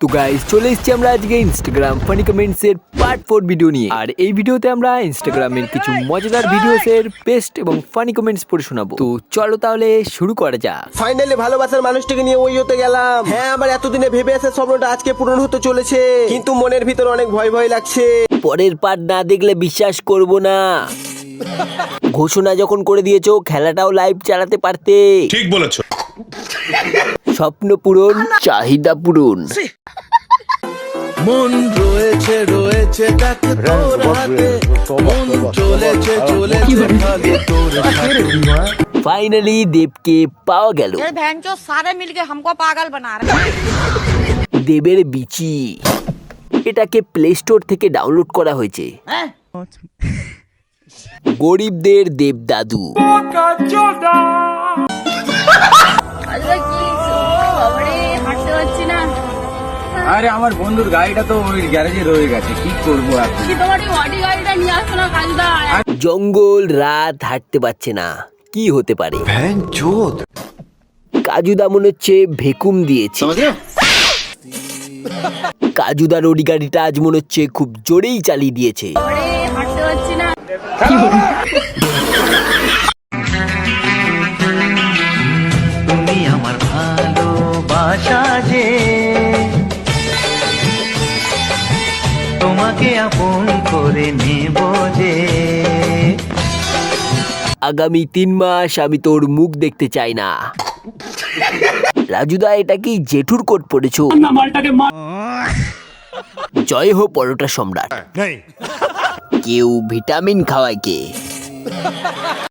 তো গাইস চলে এসেছি আমরা আজকে ইনস্টাগ্রাম ফানি কমেন্টস এর পার্ট 4 ভিডিও নিয়ে। আর এই ভিডিওতে আমরা ইনস্টাগ্রামের কিছু মজাদার ভিডিওসের বেস্ট এবং ফানি কমেন্টস পড়ে শোনাবো। তো চলো তাহলে শুরু করা যাক। ফাইনালি ভালোবাসার মানুষটিকে নিয়ে ওই হতে গেলাম। হ্যাঁ, আমার এতদিনে ভেবে আসা স্বপ্নটা আজকে পূরণ হতে চলেছে, কিন্তু মনের ভিতর অনেক ভয় ভয় লাগছে। পরের পার্ট না দেখলে বিশ্বাস করব না। ঘোষণা যখন করে দিয়েছো খেলাটাও লাইভ চালাতে পারতে। ঠিক বলেছো। স্বপ্ন পূরণ, চাহিদা পূরণ। মন রয়েছে রয়েছে দেখ তোর হাতে, মন চলেছে চলেছে খালি তোর সাথে। ফাইনালি দেবকে পাওয়া গেল। ये भैंचो सारे मिलके हमको पागल बना रहे हैं। দেবের বিচি, এটাকে প্লে স্টোর থেকে ডাউনলোড করা হয়েছে। গরিবদের দেব দাদু। আরে আমার বন্ধুর গাড়িটা তো ওই গ্যারেজে রয়ে গেছে, কি করবো এখন? জঙ্গল রাত হাঁটতে পারছে না, কি হতে পারে? কাজুদা মনে হচ্ছে ভেকুম দিয়েছে। কাজুদার ওই গাড়িটা আজ মনে হচ্ছে খুব জোরেই চালিয়ে দিয়েছে। তুমি আমার ভালোবাসা যে, তোমাকে আপন করে নেব যে। আগামী 3 মাস আমি তোর মুখ দেখতে চাই না। রাজুদা এটা কি জেঠুর কোট পড়েছো? জয় হো পরোটা সম্রাট। কেউ ভিটামিন খাওয়ায় কে?